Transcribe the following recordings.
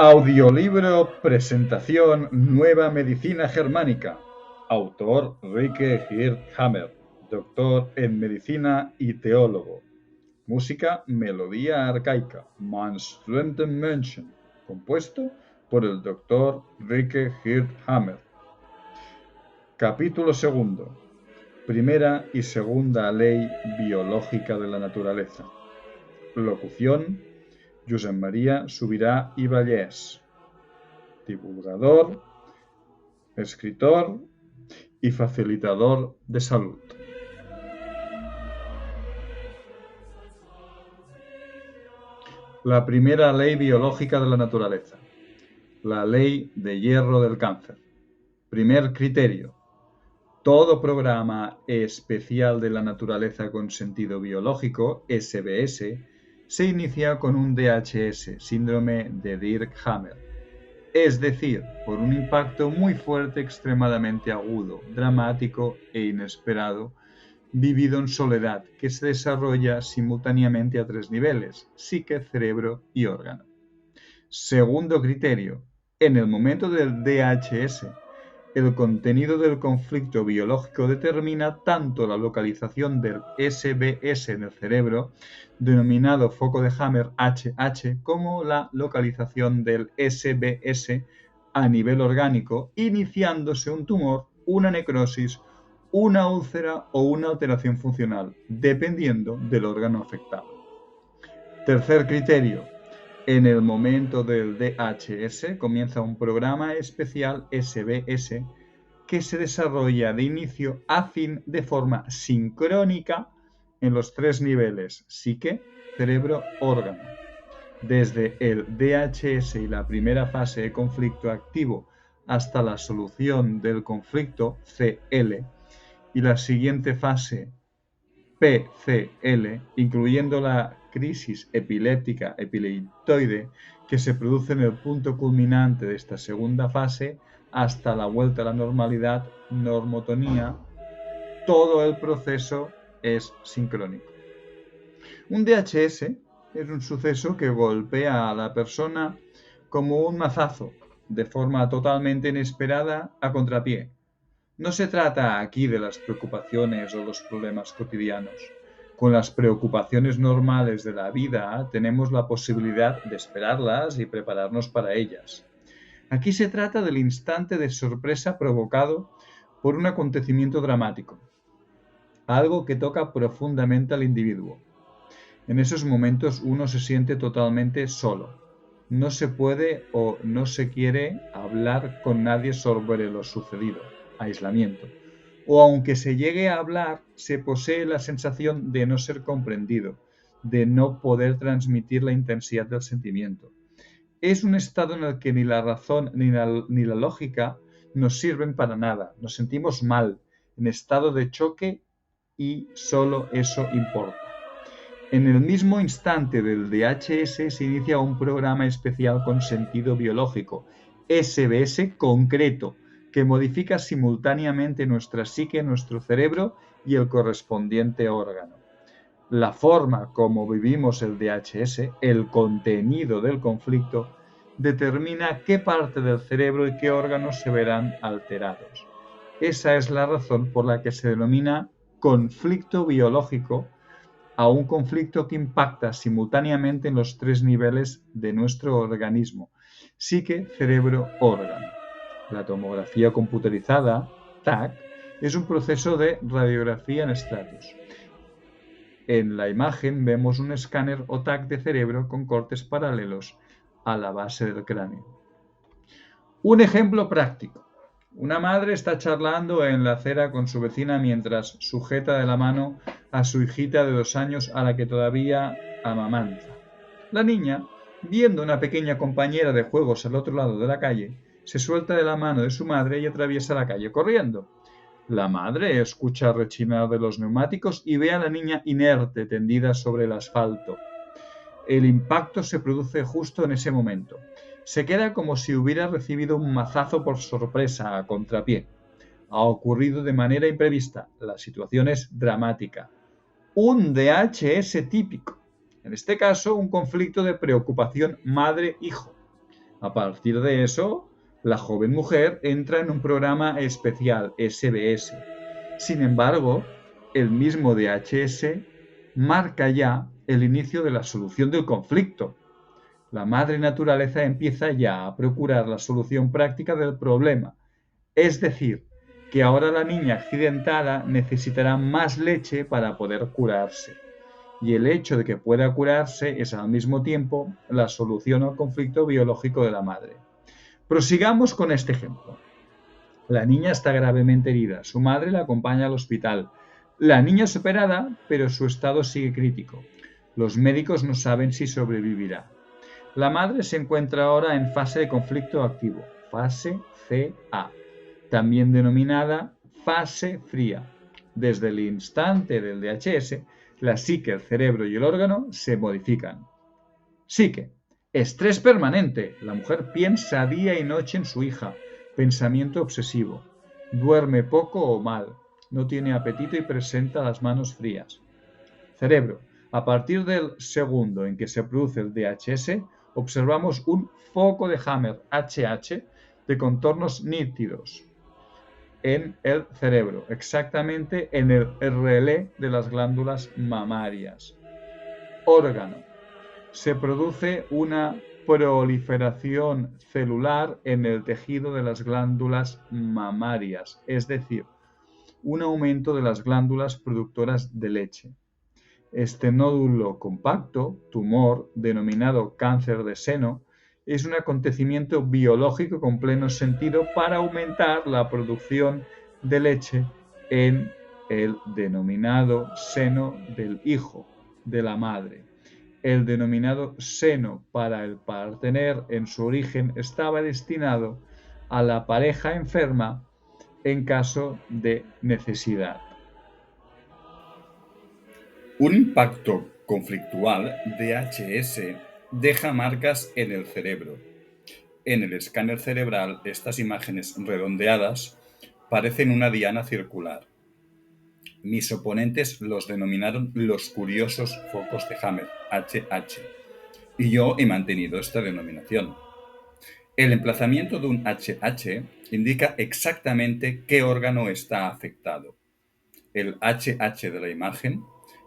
Audiolibro presentación Nueva Medicina Germánica. Autor Rike Hirt-Hammer, doctor en medicina y teólogo. Música Melodía arcaica, Manströmten München, compuesto por el doctor Rike Hirt-Hammer. Capítulo segundo. Primera y segunda ley biológica de la naturaleza. Locución Josep María Subirá y Vallès, divulgador, escritor y facilitador de salud. La primera ley biológica de la naturaleza. La ley de hierro del cáncer. Primer criterio. Todo programa especial de la naturaleza con sentido biológico, SBS, se inicia con un DHS, síndrome de Dirkhammer, es decir, por un impacto muy fuerte, extremadamente agudo, dramático e inesperado, vivido en soledad, que se desarrolla simultáneamente a tres niveles: psique, cerebro y órgano. Segundo criterio. En el momento del DHS, el contenido del conflicto biológico determina tanto la localización del SBS en el cerebro, denominado foco de Hammer HH, como la localización del SBS a nivel orgánico, iniciándose un tumor, una necrosis, una úlcera o una alteración funcional, dependiendo del órgano afectado. Tercer criterio. En el momento del DHS comienza un programa especial SBS que se desarrolla de inicio a fin de forma sincrónica en los tres niveles: psique, cerebro, órgano. Desde el DHS y la primera fase de conflicto activo hasta la solución del conflicto, CL, y la siguiente fase, PCL, incluyendo la crisis epiléptica epileptoide que se produce en el punto culminante de esta segunda fase hasta la vuelta a la normalidad, normotonía, todo el proceso es sincrónico. Un DHS es un suceso que golpea a la persona como un mazazo, de forma totalmente inesperada, a contrapié. No se trata aquí de las preocupaciones o los problemas cotidianos. Con las preocupaciones normales de la vida tenemos la posibilidad de esperarlas y prepararnos para ellas. Aquí se trata del instante de sorpresa provocado por un acontecimiento dramático, algo que toca profundamente al individuo. En esos momentos uno se siente totalmente solo. No se puede o no se quiere hablar con nadie sobre lo sucedido. Aislamiento. O aunque se llegue a hablar, se posee la sensación de no ser comprendido, de no poder transmitir la intensidad del sentimiento. Es un estado en el que ni la razón ni la lógica nos sirven para nada. Nos sentimos mal, en estado de choque, y solo eso importa. En el mismo instante del DHS se inicia un programa especial con sentido biológico, SBS concreto, que modifica simultáneamente nuestra psique, nuestro cerebro y el correspondiente órgano. La forma como vivimos el DHS, el contenido del conflicto, determina qué parte del cerebro y qué órganos se verán alterados. Esa es la razón por la que se denomina conflicto biológico a un conflicto que impacta simultáneamente en los tres niveles de nuestro organismo: psique, cerebro, órgano. La tomografía computerizada, TAC, es un proceso de radiografía en estratos. En la imagen vemos un escáner o TAC de cerebro con cortes paralelos a la base del cráneo. Un ejemplo práctico. Una madre está charlando en la acera con su vecina mientras sujeta de la mano a su hijita de 2 años a la que todavía amamanta. La niña, viendo una pequeña compañera de juegos al otro lado de la calle, se suelta de la mano de su madre y atraviesa la calle corriendo. La madre escucha rechinar de los neumáticos y ve a la niña inerte tendida sobre el asfalto. El impacto se produce justo en ese momento. Se queda como si hubiera recibido un mazazo por sorpresa, a contrapié. Ha ocurrido de manera imprevista. La situación es dramática. Un DHS típico. En este caso, un conflicto de preocupación madre-hijo. A partir de eso, la joven mujer entra en un programa especial, SBS. Sin embargo, el mismo DHS marca ya el inicio de la solución del conflicto. La madre naturaleza empieza ya a procurar la solución práctica del problema. Es decir, que ahora la niña accidentada necesitará más leche para poder curarse. Y el hecho de que pueda curarse es al mismo tiempo la solución al conflicto biológico de la madre. Prosigamos con este ejemplo. La niña está gravemente herida. Su madre la acompaña al hospital. La niña es operada, pero su estado sigue crítico. Los médicos no saben si sobrevivirá. La madre se encuentra ahora en fase de conflicto activo, fase CA, también denominada fase fría. Desde el instante del DHS, la psique, el cerebro y el órgano se modifican. Psique. Estrés permanente. La mujer piensa día y noche en su hija. Pensamiento obsesivo. Duerme poco o mal. No tiene apetito y presenta las manos frías. Cerebro. A partir del segundo en que se produce el DHS, observamos un foco de Hammer, HH, de contornos nítidos en el cerebro, exactamente en el relé de las glándulas mamarias. Órgano. Se produce una proliferación celular en el tejido de las glándulas mamarias, es decir, un aumento de las glándulas productoras de leche. Este nódulo compacto, tumor, denominado cáncer de seno, es un acontecimiento biológico con pleno sentido para aumentar la producción de leche en el denominado seno del hijo, de la madre. El denominado seno para el partener en su origen estaba destinado a la pareja enferma en caso de necesidad. Un impacto conflictual DHS deja marcas en el cerebro. En el escáner cerebral, estas imágenes redondeadas parecen una diana circular. Mis oponentes los denominaron los curiosos focos de Hammer, HH, y yo he mantenido esta denominación. El emplazamiento de un HH indica exactamente qué órgano está afectado. El HH de la imagen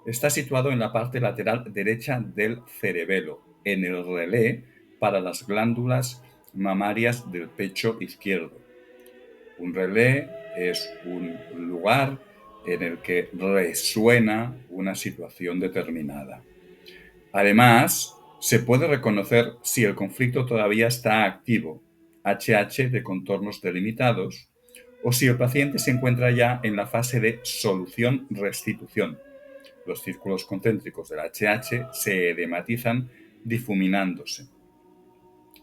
está situado en la parte lateral derecha del cerebelo, en el relé para las glándulas mamarias del pecho izquierdo. Un relé es un lugar en el que resuena una situación determinada. Además, se puede reconocer si el conflicto todavía está activo, HH de contornos delimitados, o si el paciente se encuentra ya en la fase de solución-restitución. Los círculos concéntricos del HH se edematizan difuminándose.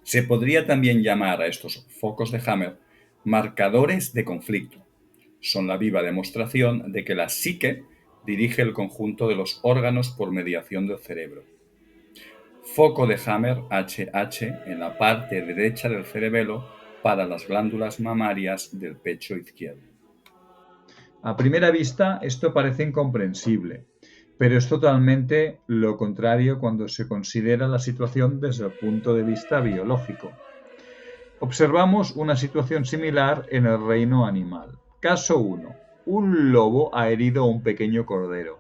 Se podría también llamar a estos focos de Hammer marcadores de conflicto. Son la viva demostración de que la psique dirige el conjunto de los órganos por mediación del cerebro. Foco de Hammer HH en la parte derecha del cerebelo para las glándulas mamarias del pecho izquierdo. A primera vista, esto parece incomprensible, pero es totalmente lo contrario cuando se considera la situación desde el punto de vista biológico. Observamos una situación similar en el reino animal. Caso 1. Un lobo ha herido a un pequeño cordero.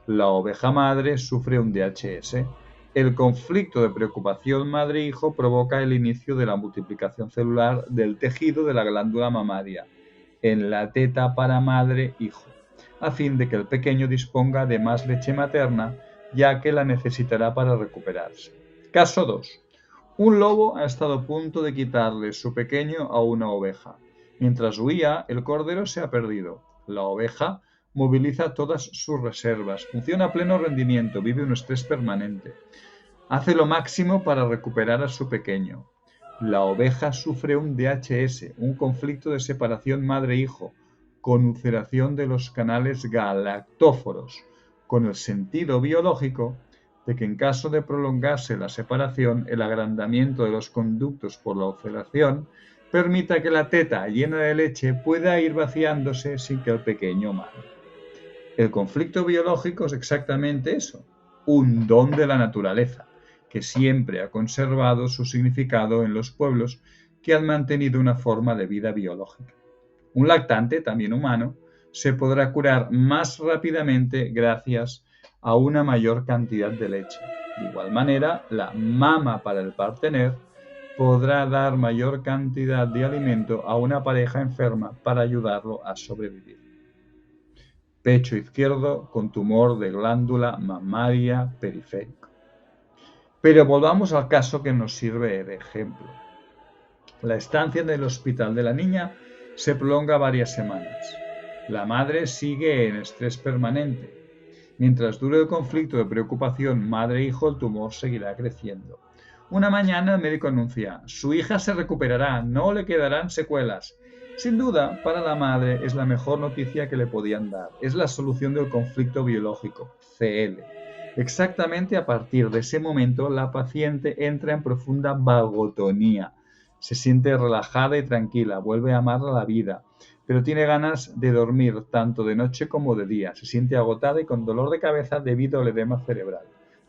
La oveja madre sufre un DHS. El conflicto de preocupación madre-hijo provoca el inicio de la multiplicación celular del tejido de la glándula mamaria en la teta para madre-hijo, a fin de que el pequeño disponga de más leche materna, ya que la necesitará para recuperarse. Caso 2. Un lobo ha estado a punto de quitarle su pequeño a una oveja. Mientras huía, el cordero se ha perdido. La oveja moviliza todas sus reservas, funciona a pleno rendimiento, vive un estrés permanente. Hace lo máximo para recuperar a su pequeño. La oveja sufre un DHS, un conflicto de separación madre-hijo, con ulceración de los canales galactóforos, con el sentido biológico de que en caso de prolongarse la separación, el agrandamiento de los conductos por la ulceración permita que la teta llena de leche pueda ir vaciándose sin que el pequeño mame. El conflicto biológico es exactamente eso, un don de la naturaleza, que siempre ha conservado su significado en los pueblos que han mantenido una forma de vida biológica. Un lactante, también humano, se podrá curar más rápidamente gracias a una mayor cantidad de leche. De igual manera, la mama para el partener podrá dar mayor cantidad de alimento a una pareja enferma para ayudarlo a sobrevivir. Pecho izquierdo con tumor de glándula mamaria periférico. Pero volvamos al caso que nos sirve de ejemplo. La estancia en el hospital de la niña se prolonga varias semanas. La madre sigue en estrés permanente. Mientras dure el conflicto de preocupación madre-hijo, el tumor seguirá creciendo. Una mañana el médico anuncia: su hija se recuperará, no le quedarán secuelas. Sin duda, para la madre es la mejor noticia que le podían dar. Es la solución del conflicto biológico, CL. Exactamente a partir de ese momento, la paciente entra en profunda vagotonía. Se siente relajada y tranquila, vuelve a amar la vida, pero tiene ganas de dormir tanto de noche como de día. Se siente agotada y con dolor de cabeza debido al edema cerebral.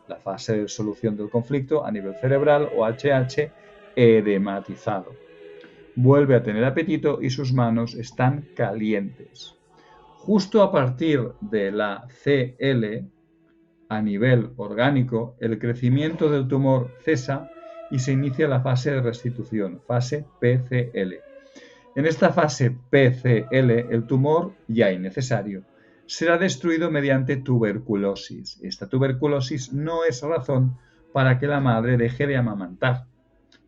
La fase de solución del conflicto a nivel cerebral o HH edematizado. Vuelve a tener apetito y sus manos están calientes. Justo a partir de la CL, a nivel orgánico, el crecimiento del tumor cesa y se inicia la fase de restitución, fase PCL. En esta fase PCL, el tumor, ya innecesario, será destruido mediante tuberculosis. Esta tuberculosis no es razón para que la madre deje de amamantar.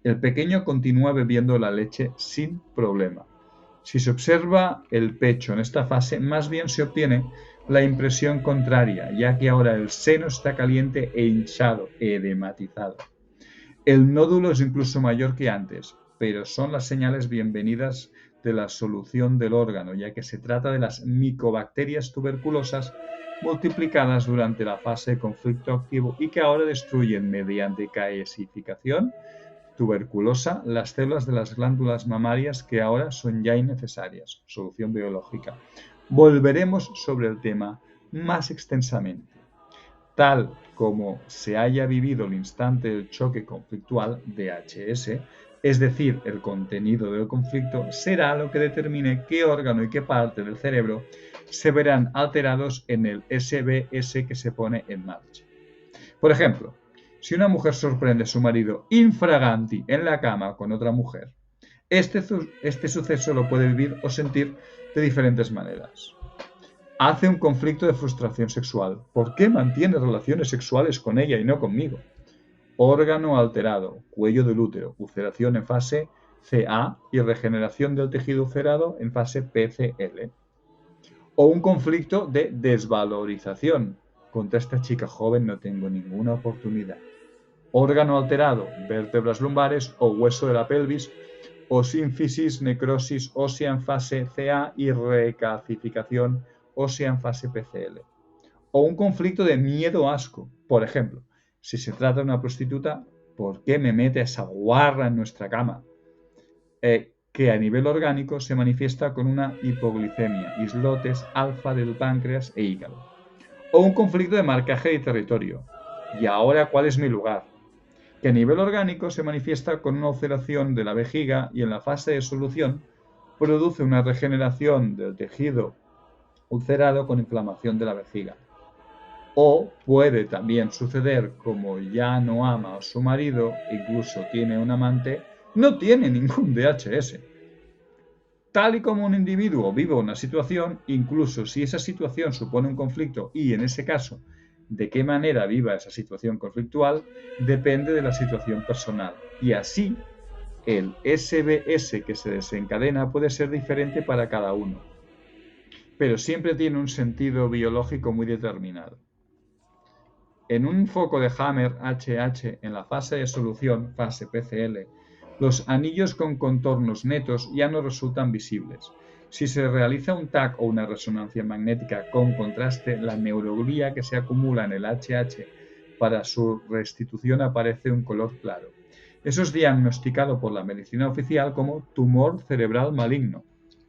El pequeño continúa bebiendo la leche sin problema. Si se observa el pecho en esta fase, más bien se obtiene la impresión contraria, ya que ahora el seno está caliente e hinchado, edematizado. El nódulo es incluso mayor que antes, pero son las señales bienvenidas de la solución del órgano, ya que se trata de las micobacterias tuberculosas multiplicadas durante la fase de conflicto activo y que ahora destruyen mediante calcificación tuberculosa las células de las glándulas mamarias que ahora son ya innecesarias. Solución biológica. Volveremos sobre el tema más extensamente. Tal como se haya vivido el instante del choque conflictual DHS, es decir, el contenido del conflicto, será lo que determine qué órgano y qué parte del cerebro se verán alterados en el SBS que se pone en marcha. Por ejemplo, si una mujer sorprende a su marido infraganti en la cama con otra mujer, este suceso lo puede vivir o sentir de diferentes maneras. Hace un conflicto de frustración sexual. ¿Por qué mantiene relaciones sexuales con ella y no conmigo? Órgano alterado, cuello del útero, ulceración en fase CA y regeneración del tejido ulcerado en fase PCL. O un conflicto de desvalorización. Contra esta chica joven no tengo ninguna oportunidad. Órgano alterado, vértebras lumbares o hueso de la pelvis, o sínfisis, necrosis ósea en fase CA y recalcificación ósea en fase PCL. O un conflicto de miedo-asco. Por ejemplo, si se trata de una prostituta, ¿por qué me mete esa guarra en nuestra cama? Que a nivel orgánico se manifiesta con una hipoglicemia, islotes alfa del páncreas e hígado. O un conflicto de marcaje de territorio. ¿Y ahora cuál es mi lugar? Que a nivel orgánico se manifiesta con una ulceración de la vejiga y en la fase de solución produce una regeneración del tejido ulcerado con inflamación de la vejiga. O puede también suceder, como ya no ama a su marido, incluso tiene un amante, no tiene ningún DHS. Tal y como un individuo vive una situación, incluso si esa situación supone un conflicto y en ese caso, de qué manera viva esa situación conflictual, depende de la situación personal. Y así, el SBS que se desencadena puede ser diferente para cada uno, pero siempre tiene un sentido biológico muy determinado. En un foco de Hammer HH en la fase de solución, fase PCL, los anillos con contornos netos ya no resultan visibles. Si se realiza un TAC o una resonancia magnética con contraste, la neuroglía que se acumula en el HH para su restitución aparece un color claro. Eso es diagnosticado por la medicina oficial como tumor cerebral maligno.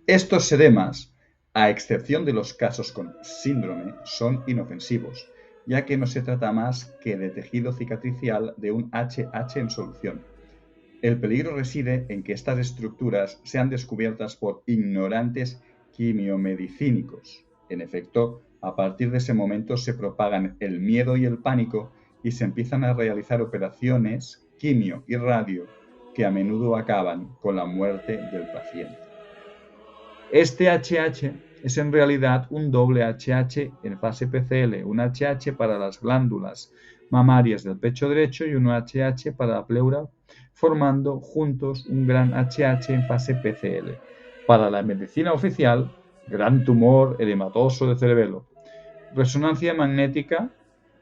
Estos edemas, a excepción de los casos con síndrome, son inofensivos. ya que no se trata más que de tejido cicatricial de un HH en solución. El peligro reside en que estas estructuras sean descubiertas por ignorantes quimiomedicínicos. En efecto, a partir de ese momento se propagan el miedo y el pánico y se empiezan a realizar operaciones quimio y radio que a menudo acaban con la muerte del paciente. Este HH es en realidad un doble HH en fase PCL, un HH para las glándulas mamarias del pecho derecho y un HH para la pleura, formando juntos un gran HH en fase PCL. Para la medicina oficial, gran tumor edematoso de cerebelo. Resonancia magnética,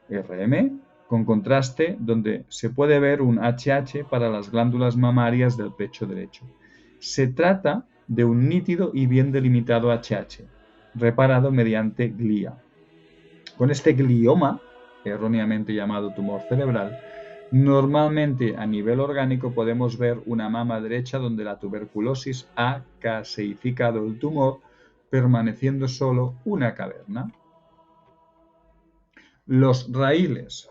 RM, con contraste, donde se puede ver un HH para las glándulas mamarias del pecho derecho. Se trata de un nítido y bien delimitado HH, reparado mediante glía. Con este glioma, erróneamente llamado tumor cerebral, normalmente a nivel orgánico podemos ver una mama derecha donde la tuberculosis ha caseificado el tumor, permaneciendo solo una caverna. Los raíles.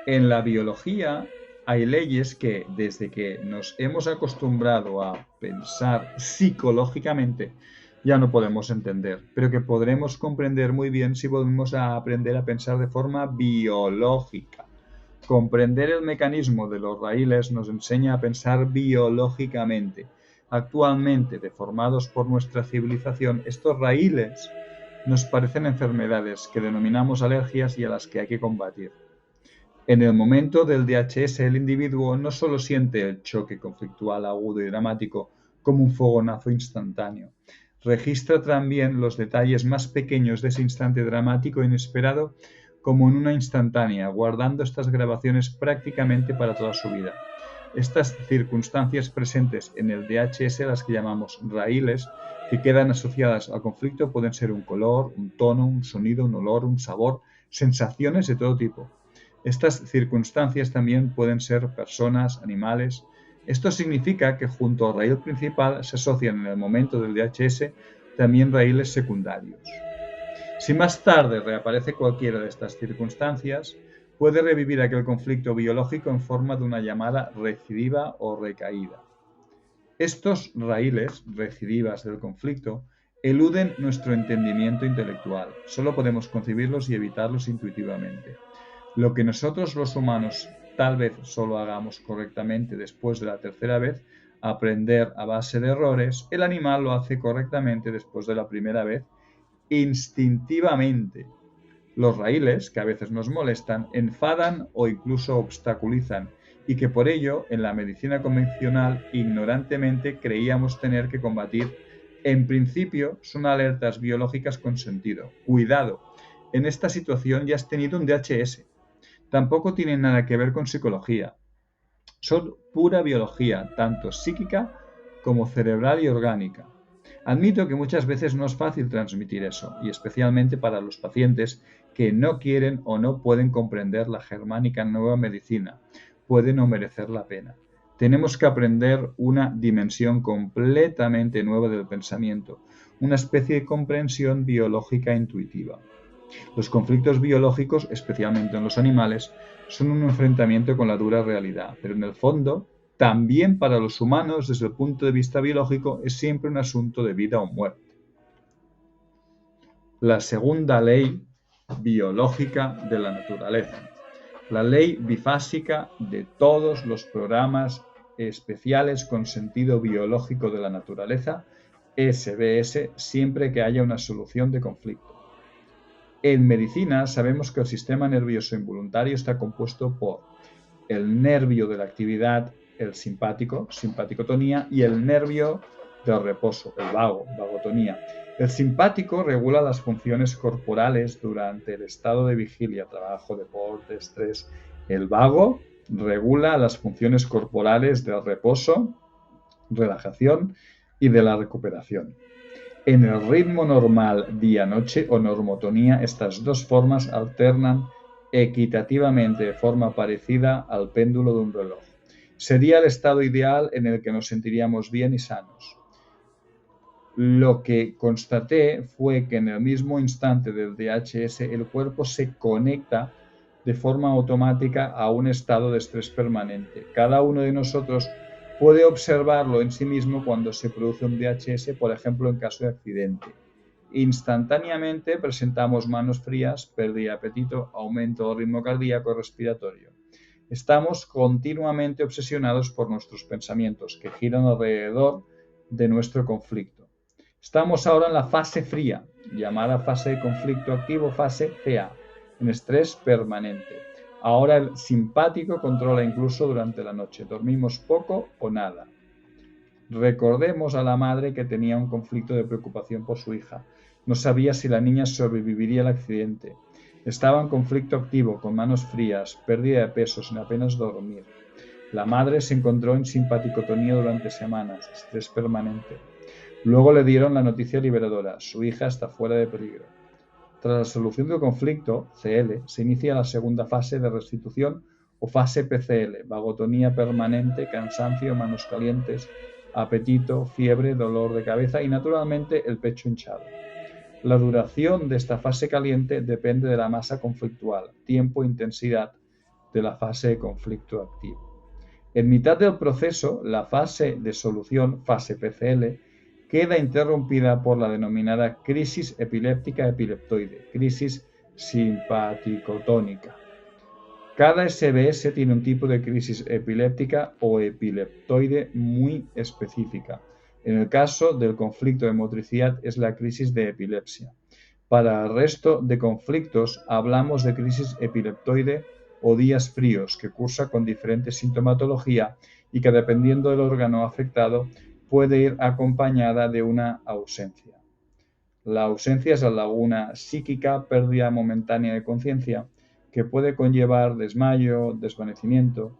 En la biología hay leyes que, desde que nos hemos acostumbrado a pensar psicológicamente, ya no podemos entender, pero que podremos comprender muy bien si volvemos a aprender a pensar de forma biológica. Comprender el mecanismo de los raíles nos enseña a pensar biológicamente. Actualmente, deformados por nuestra civilización, estos raíles nos parecen enfermedades que denominamos alergias y a las que hay que combatir. En el momento del DHS, el individuo no solo siente el choque conflictual agudo y dramático como un fogonazo instantáneo, registra también los detalles más pequeños de ese instante dramático e inesperado como en una instantánea, guardando estas grabaciones prácticamente para toda su vida. Estas circunstancias presentes en el DHS, las que llamamos raíles, que quedan asociadas al conflicto, pueden ser un color, un tono, un sonido, un olor, un sabor, sensaciones de todo tipo. Estas circunstancias también pueden ser personas, animales. Esto significa que junto al raíl principal se asocian en el momento del DHS también raíles secundarios. Si más tarde reaparece cualquiera de estas circunstancias, puede revivir aquel conflicto biológico en forma de una llamada recidiva o recaída. Estos raíles, recidivas del conflicto, eluden nuestro entendimiento intelectual. Solo podemos concebirlos y evitarlos intuitivamente. Lo que nosotros los humanos tal vez solo hagamos correctamente después de la tercera vez, aprender a base de errores, el animal lo hace correctamente después de la primera vez, instintivamente. Los raíles, que a veces nos molestan, enfadan o incluso obstaculizan, y que por ello, en la medicina convencional, ignorantemente creíamos tener que combatir. En principio, son alertas biológicas con sentido. Cuidado, en esta situación ya has tenido un DHS. Tampoco tienen nada que ver con psicología. Son pura biología, tanto psíquica como cerebral y orgánica. Admito que muchas veces no es fácil transmitir eso, y especialmente para los pacientes que no quieren o no pueden comprender la germánica nueva medicina. Puede no merecer la pena. Tenemos que aprender una dimensión completamente nueva del pensamiento, una especie de comprensión biológica intuitiva. Los conflictos biológicos, especialmente en los animales, son un enfrentamiento con la dura realidad, pero en el fondo, también para los humanos, desde el punto de vista biológico, es siempre un asunto de vida o muerte. La segunda ley biológica de la naturaleza. La ley bifásica de todos los programas especiales con sentido biológico de la naturaleza, SBS, siempre que haya una solución de conflicto. En medicina sabemos que el sistema nervioso involuntario está compuesto por el nervio de la actividad, el simpático, simpaticotonía, y el nervio del reposo, el vago, vagotonía. El simpático regula las funciones corporales durante el estado de vigilia, trabajo, deporte, estrés. El vago regula las funciones corporales del reposo, relajación y de la recuperación. En el ritmo normal día-noche o normotonía, estas dos formas alternan equitativamente de forma parecida al péndulo de un reloj. Sería el estado ideal en el que nos sentiríamos bien y sanos. Lo que constaté fue que en el mismo instante del DHS el cuerpo se conecta de forma automática a un estado de estrés permanente. Cada uno de nosotros puede observarlo en sí mismo cuando se produce un DHS, por ejemplo, en caso de accidente. Instantáneamente presentamos manos frías, pérdida de apetito, aumento del ritmo cardíaco respiratorio. Estamos continuamente obsesionados por nuestros pensamientos que giran alrededor de nuestro conflicto. Estamos ahora en la fase fría, llamada fase de conflicto activo, fase CA, en estrés permanente. Ahora el simpático controla incluso durante la noche. Dormimos poco o nada. Recordemos a la madre que tenía un conflicto de preocupación por su hija. No sabía si la niña sobreviviría al accidente. Estaba en conflicto activo, con manos frías, pérdida de peso, sin apenas dormir. La madre se encontró en simpaticotonía durante semanas, estrés permanente. Luego le dieron la noticia liberadora: su hija está fuera de peligro. Tras la solución del conflicto, CL, se inicia la segunda fase de restitución o fase PCL, vagotonía permanente, cansancio, manos calientes, apetito, fiebre, dolor de cabeza y naturalmente el pecho hinchado. La duración de esta fase caliente depende de la masa conflictual, tiempo e intensidad de la fase de conflicto activo. En mitad del proceso, la fase de solución, fase PCL, queda interrumpida por la denominada crisis epiléptica epileptoide, crisis simpaticotónica. Cada SBS tiene un tipo de crisis epiléptica o epileptoide muy específica. En el caso del conflicto de motricidad es la crisis de epilepsia. Para el resto de conflictos hablamos de crisis epileptoide o días fríos, que cursa con diferente sintomatología y que, dependiendo del órgano afectado, puede ir acompañada de una ausencia. La ausencia es la laguna psíquica, pérdida momentánea de conciencia, que puede conllevar desmayo, desvanecimiento.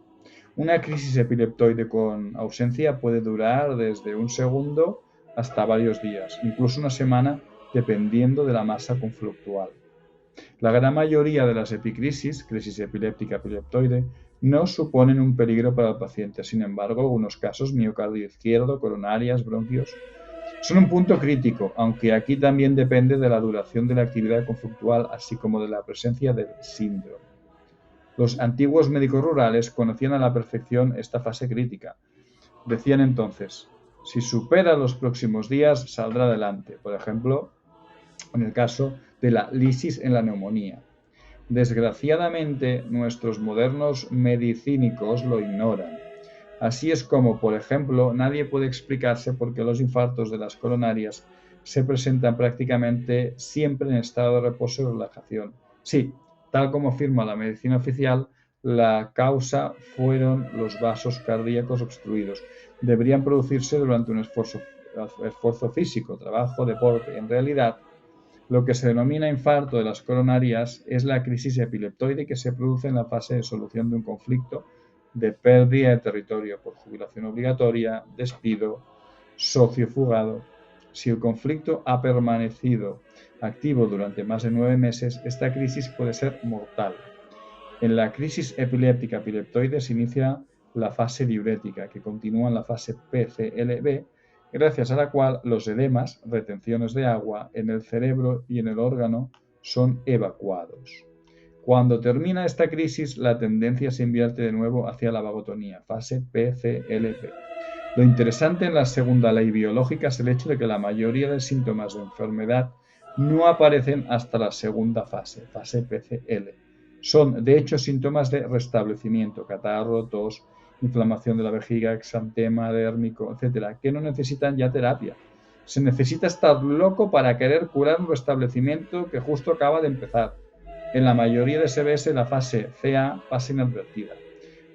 Una crisis epileptoide con ausencia puede durar desde un segundo hasta varios días, incluso una semana, dependiendo de la masa conflictual. La gran mayoría de las epicrisis, crisis epiléptica epileptoide, no suponen un peligro para el paciente. Sin embargo, algunos casos, miocardio izquierdo, coronarias, bronquios, son un punto crítico, aunque aquí también depende de la duración de la actividad conflictual, así como de la presencia del síndrome. Los antiguos médicos rurales conocían a la perfección esta fase crítica. Decían entonces: si supera los próximos días, saldrá adelante. Por ejemplo, en el caso de la lisis en la neumonía. Desgraciadamente, nuestros modernos medicínicos lo ignoran. Así es como, por ejemplo, nadie puede explicarse por qué los infartos de las coronarias se presentan prácticamente siempre en estado de reposo y relajación. Sí, tal como afirma la medicina oficial, la causa fueron los vasos cardíacos obstruidos. Deberían producirse durante un esfuerzo físico, trabajo, deporte. En realidad, lo que se denomina infarto de las coronarias es la crisis epileptoide que se produce en la fase de solución de un conflicto de pérdida de territorio por jubilación obligatoria, despido, socio fugado. Si el conflicto ha permanecido activo durante más de 9 meses, esta crisis puede ser mortal. En la crisis epiléptica epileptoide se inicia la fase diurética, que continúa en la fase PCLB, gracias a la cual los edemas, retenciones de agua, en el cerebro y en el órgano son evacuados. Cuando termina esta crisis, la tendencia se invierte de nuevo hacia la vagotonía, fase PCLP. Lo interesante en la segunda ley biológica es el hecho de que la mayoría de síntomas de enfermedad no aparecen hasta la segunda fase, fase PCL. Son, de hecho, síntomas de restablecimiento, catarro, tos, inflamación de la vejiga, exantema dérmico, etc., que no necesitan ya terapia. Se necesita estar loco para querer curar un restablecimiento que justo acaba de empezar. En la mayoría de SBS la fase CA pasa inadvertida.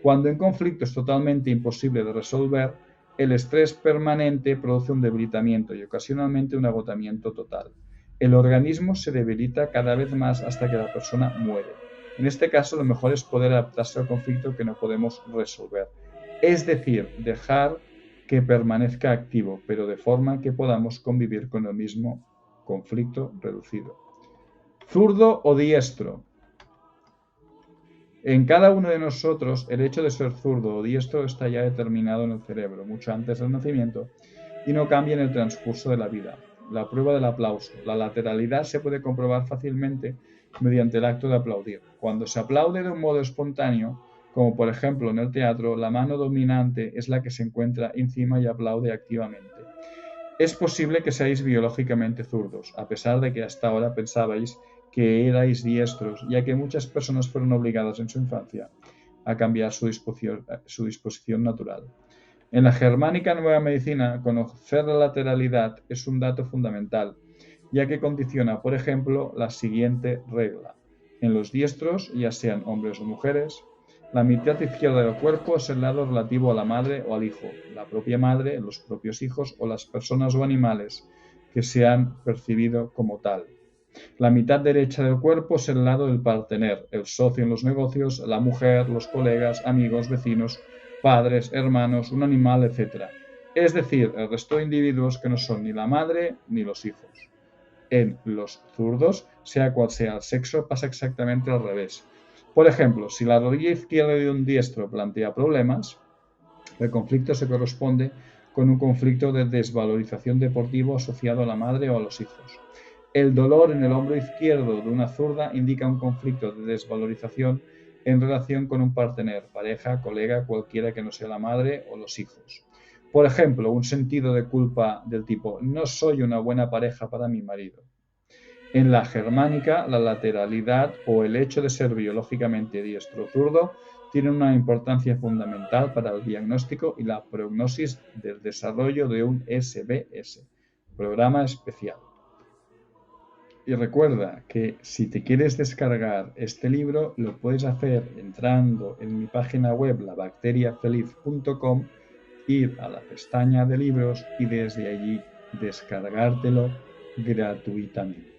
Cuando en conflicto es totalmente imposible de resolver, el estrés permanente produce un debilitamiento y ocasionalmente un agotamiento total. El organismo se debilita cada vez más hasta que la persona muere. En este caso, lo mejor es poder adaptarse al conflicto que no podemos resolver. Es decir, dejar que permanezca activo, pero de forma que podamos convivir con el mismo conflicto reducido. ¿Zurdo o diestro? En cada uno de nosotros, el hecho de ser zurdo o diestro está ya determinado en el cerebro, mucho antes del nacimiento, y no cambia en el transcurso de la vida. La prueba del aplauso. La lateralidad se puede comprobar fácilmente mediante el acto de aplaudir. Cuando se aplaude de un modo espontáneo, como por ejemplo en el teatro, la mano dominante es la que se encuentra encima y aplaude activamente. Es posible que seáis biológicamente zurdos, a pesar de que hasta ahora pensabais que erais diestros, ya que muchas personas fueron obligadas en su infancia a cambiar su disposición natural. En la germánica nueva medicina, conocer la lateralidad es un dato fundamental, ya que condiciona, por ejemplo, la siguiente regla. En los diestros, ya sean hombres o mujeres, la mitad izquierda del cuerpo es el lado relativo a la madre o al hijo, la propia madre, los propios hijos o las personas o animales que se han percibido como tal. La mitad derecha del cuerpo es el lado del partener, el socio en los negocios, la mujer, los colegas, amigos, vecinos, padres, hermanos, un animal, etc. Es decir, el resto de individuos que no son ni la madre ni los hijos. En los zurdos, sea cual sea el sexo, pasa exactamente al revés. Por ejemplo, si la rodilla izquierda de un diestro plantea problemas, el conflicto se corresponde con un conflicto de desvalorización deportivo asociado a la madre o a los hijos. El dolor en el hombro izquierdo de una zurda indica un conflicto de desvalorización en relación con un partener, pareja, colega, cualquiera que no sea la madre o los hijos. Por ejemplo, un sentido de culpa del tipo no soy una buena pareja para mi marido. En la germánica, la lateralidad o el hecho de ser biológicamente diestro o zurdo tiene una importancia fundamental para el diagnóstico y la prognosis del desarrollo de un SBS, programa especial. Y recuerda que si te quieres descargar este libro, lo puedes hacer entrando en mi página web labacteriafeliz.com, ir a la pestaña de libros y desde allí descargártelo gratuitamente.